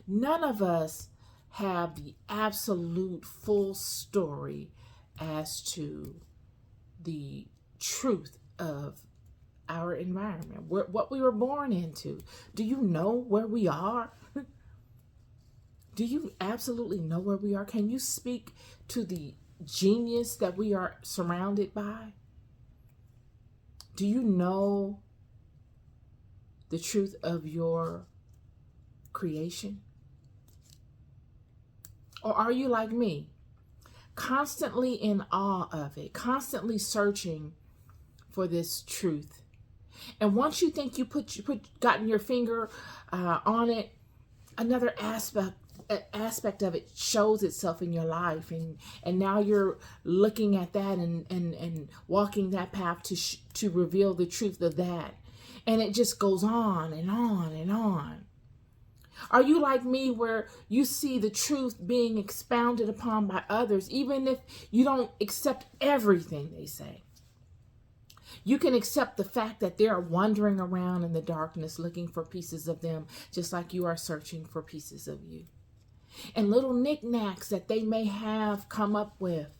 None of us have the absolute full story as to the truth of our environment, what we were born into. Do you know where we are? Do you absolutely know where we are? Can you speak to the genius that we are surrounded by? Do you know the truth of your creation? Or are you like me, constantly in awe of it, constantly searching for this truth? And once you think you gotten your finger on it, another aspect of it shows itself in your life, and now you're looking at that and walking that path to reveal the truth of that, and it just goes on and on and on. Are you like me, where you see the truth being expounded upon by others, even if you don't accept everything they say? You can accept the fact that they are wandering around in the darkness looking for pieces of them, just like you are searching for pieces of you. And little knickknacks that they may have come up with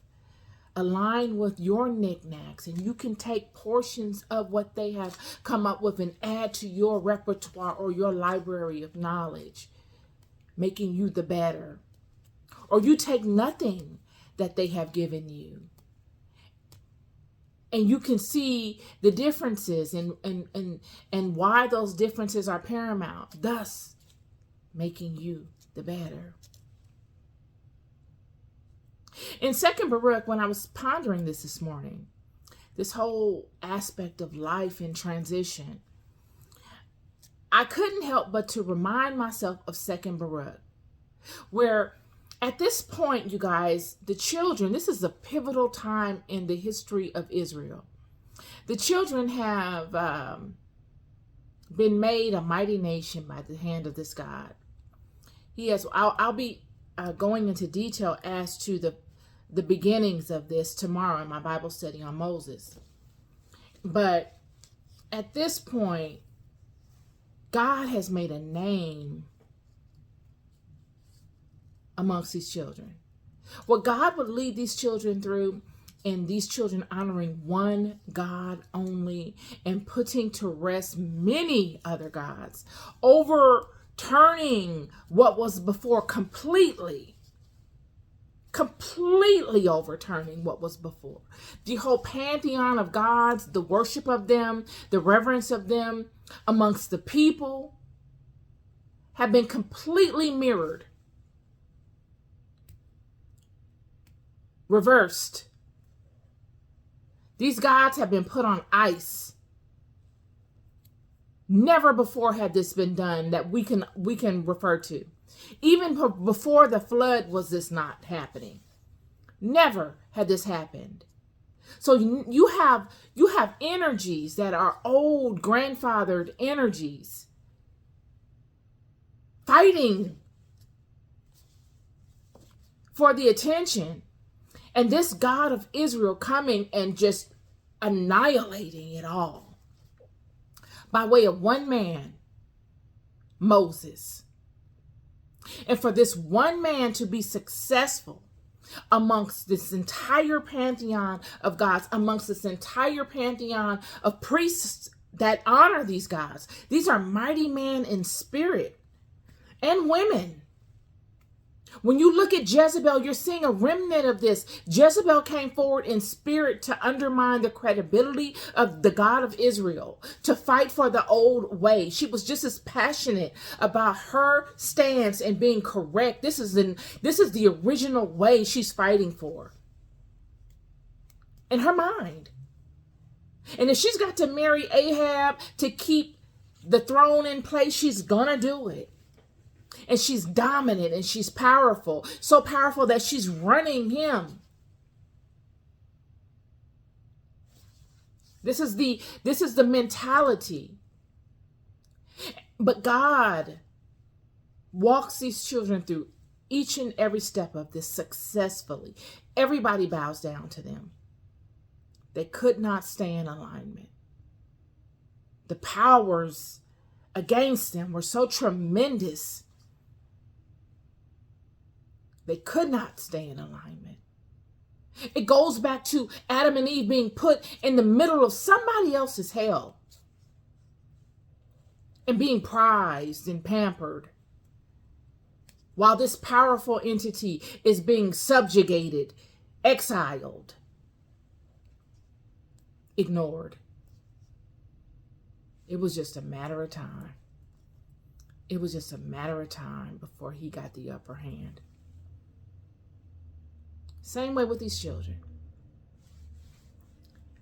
align with your knickknacks, and you can take portions of what they have come up with and add to your repertoire or your library of knowledge, making you the better. Or you take nothing that they have given you, and you can see the differences and why those differences are paramount, thus making you the better. In 2 Baruch, when I was pondering this morning, this whole aspect of life in transition, I couldn't help but to remind myself of 2 Baruch, where at this point, you guys, the children, this is a pivotal time in the history of Israel. The children have been made a mighty nation by the hand of this God. I'll be going into detail as to the beginnings of this tomorrow in my Bible study on Moses. But at this point, God has made a name amongst these children. What God would lead these children through, and these children honoring one God only and putting to rest many other gods, overturning what was before completely overturning what was before. The whole pantheon of gods, the worship of them, the reverence of them amongst the people have been completely mirrored, reversed. These gods have been put on ice. Never before had this been done that we can refer to. Even before the flood was this not happening. Never had this happened. So you have energies that are old grandfathered energies fighting for the attention. And this God of Israel coming and just annihilating it all by way of one man, Moses. And for this one man to be successful amongst this entire pantheon of gods, amongst this entire pantheon of priests that honor these gods. These are mighty men in spirit and women. When you look at Jezebel, you're seeing a remnant of this. Jezebel came forward in spirit to undermine the credibility of the God of Israel, to fight for the old way. She was just as passionate about her stance and being correct. This is the original way she's fighting for in her mind. And if she's got to marry Ahab to keep the throne in place, she's gonna do it. And she's dominant and she's powerful. So powerful that she's running him. This is the mentality. But God walks these children through each and every step of this successfully. Everybody bows down to them. They could not stay in alignment. The powers against them were so tremendous They could not stay in alignment. It goes back to Adam and Eve being put in the middle of somebody else's hell and being prized and pampered, while this powerful entity is being subjugated, exiled, ignored. It was just a matter of time. It was just a matter of time before he got the upper hand. Same way with these children.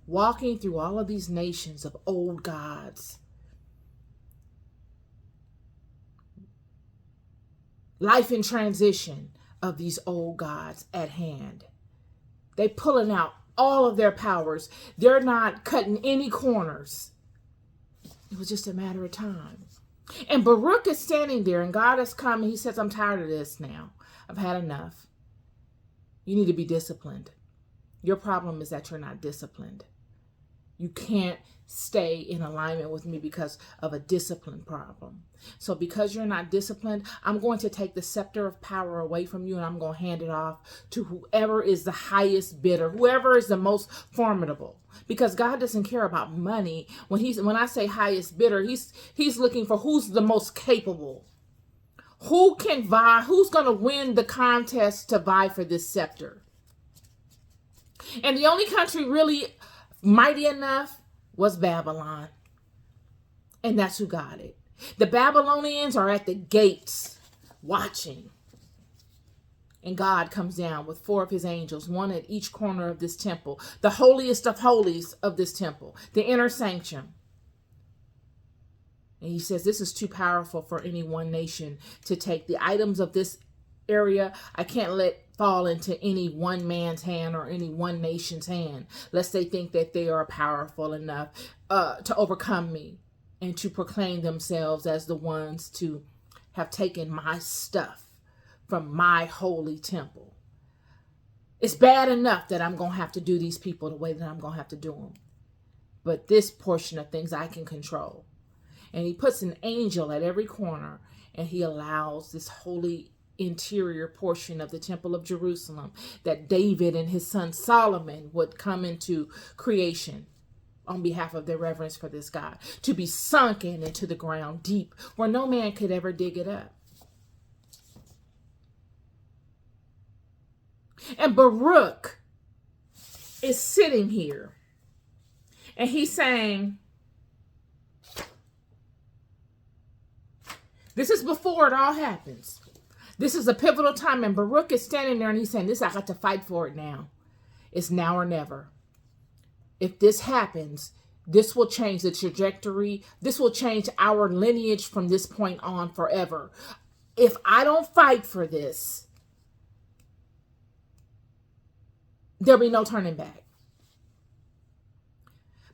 Walking through all of these nations of old gods. Life in transition of these old gods at hand. They pulling out all of their powers. They're not cutting any corners. It was just a matter of time. And Baruch is standing there, and God has come, and he says, I'm tired of this now. I've had enough. You need to be disciplined. Your problem is that you're not disciplined. You can't stay in alignment with me because of a discipline problem. So because you're not disciplined, I'm going to take the scepter of power away from you, and I'm going to hand it off to whoever is the highest bidder, whoever is the most formidable. Because God doesn't care about money. When I say highest bidder, he's looking for who's the most capable. Who can vie? Who's going to win the contest to vie for this scepter? And the only country really mighty enough was Babylon. And that's who got it. The Babylonians are at the gates watching. And God comes down with 4 of his angels, one at each corner of this temple, the holiest of holies of this temple, the inner sanctum. And he says, this is too powerful for any one nation to take. The items of this area, I can't let fall into any one man's hand or any one nation's hand, lest they think that they are powerful enough to overcome me and to proclaim themselves as the ones to have taken my stuff from my holy temple. It's bad enough that I'm going to have to do these people the way that I'm going to have to do them. But this portion of things I can control. And he puts an angel at every corner, and he allows this holy interior portion of the Temple of Jerusalem that David and his son Solomon would come into creation on behalf of their reverence for this God, to be sunken into the ground deep where no man could ever dig it up. And Baruch is sitting here, and he's saying, this is before it all happens. This is a pivotal time, and Baruch is standing there, and he's saying, I got to fight for it now. It's now or never. If this happens, this will change the trajectory. This will change our lineage from this point on forever. If I don't fight for this, there'll be no turning back.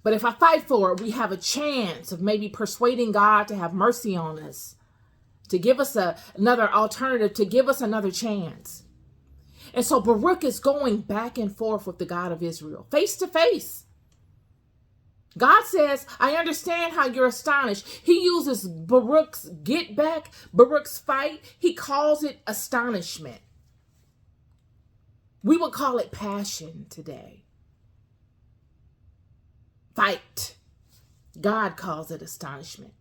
But if I fight for it, we have a chance of maybe persuading God to have mercy on us, to give us another alternative, to give us another chance. And so Baruch is going back and forth with the God of Israel, face to face. God says, I understand how you're astonished. He uses Baruch's get back, Baruch's fight. He calls it astonishment. We would call it passion today. Fight. God calls it astonishment.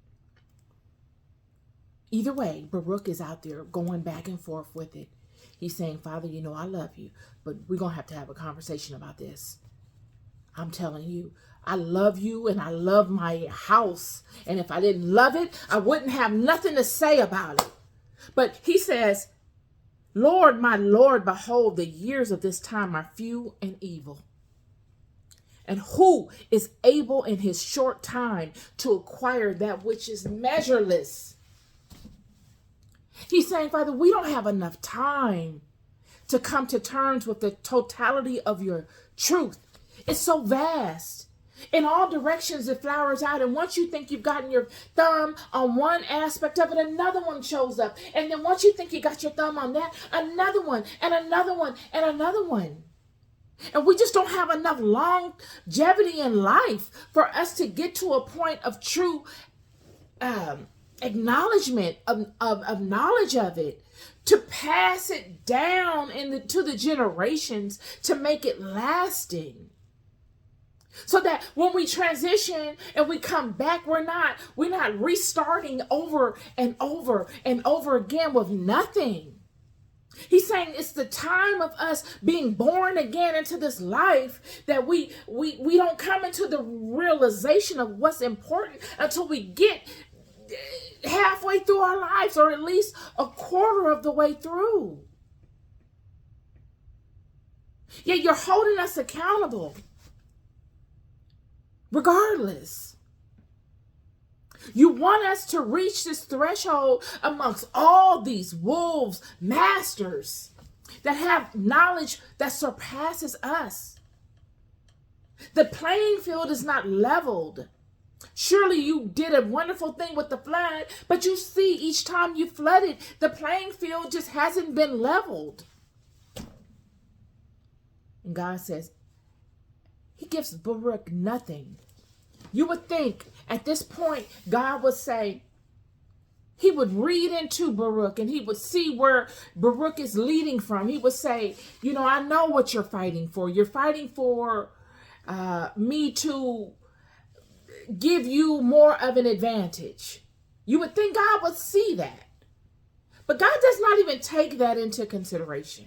Either way, Baruch is out there going back and forth with it. He's saying, Father, you know I love you, but we're going to have a conversation about this. I'm telling you, I love you and I love my house. And if I didn't love it, I wouldn't have nothing to say about it. But he says, Lord, my Lord, behold, the years of this time are few and evil. And who is able in his short time to acquire that which is measureless? He's saying, Father, we don't have enough time to come to terms with the totality of your truth. It's so vast. In all directions, it flowers out. And once you think you've gotten your thumb on one aspect of it, another one shows up. And then once you think you got your thumb on that, another one, and another one, and another one. And we just don't have enough longevity in life for us to get to a point of true acknowledgement of knowledge of it, to pass it down to the generations, to make it lasting. So that when we transition and we come back, we're not restarting over and over and over again with nothing. He's saying it's the time of us being born again into this life that we don't come into the realization of what's important until we get halfway through our lives, or at least a quarter of the way through. Yet you're holding us accountable regardless. You want us to reach this threshold amongst all these wolves, masters that have knowledge that surpasses us. The playing field is not leveled. Surely you did a wonderful thing with the flood, but you see each time you flooded, the playing field just hasn't been leveled. And God says, he gives Baruch nothing. You would think at this point, God would say, he would read into Baruch and he would see where Baruch is leading from. He would say, you know, I know what you're fighting for. You're fighting for me to give you more of an advantage. You would think God would see that. But God does not even take that into consideration.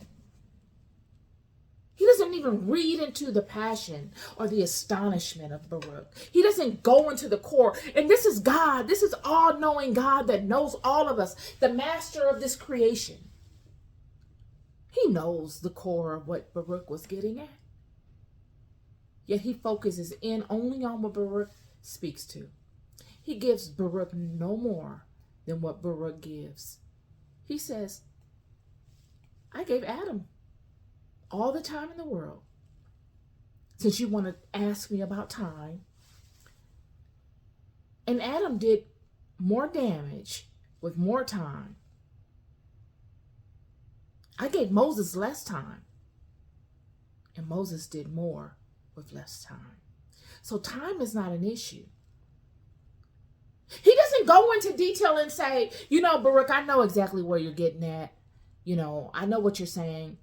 He doesn't even read into the passion or the astonishment of Baruch. He doesn't go into the core. And this is God. This is all-knowing God that knows all of us, the master of this creation. He knows the core of what Baruch was getting at. Yet he focuses in only on what Baruch speaks to. He gives Baruch no more than what Baruch gives. He says, I gave Adam all the time in the world. Since you want to ask me about time. And Adam did more damage with more time. I gave Moses less time. And Moses did more with less time. So time is not an issue. He doesn't go into detail and say, you know, Baruch, I know exactly where you're getting at. You know, I know what you're saying.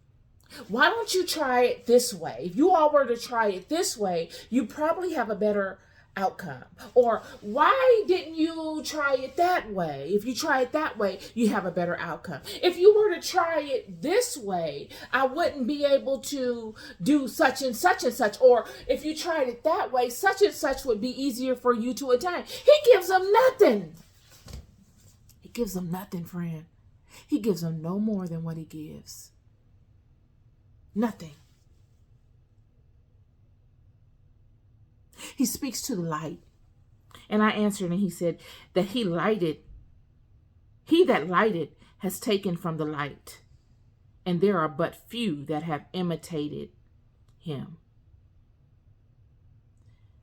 Why don't you try it this way? If you all were to try it this way, you probably have a better outcome. Or why didn't you try it that way? If you try it that way, you have a better outcome. If you were to try it this way, I wouldn't be able to do such and such and such. Or if you tried it that way, such and such would be easier for you to attain. He gives them nothing. He gives them nothing, friend. He gives them no more than what he gives. Nothing. He speaks to the light. And I answered and he said that he that lighted has taken from the light. And there are but few that have imitated him.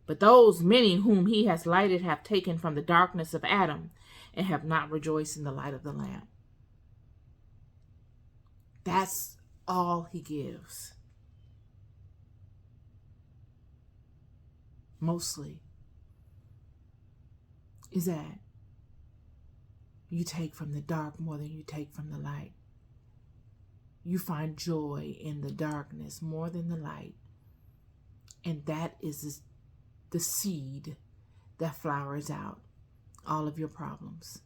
But those many whom he has lighted have taken from the darkness of Adam and have not rejoiced in the light of the Lamb. That's all he gives. Mostly is that you take from the dark more than you take from the light. You find joy in the darkness more than the light. And that is the seed that flowers out all of your problems.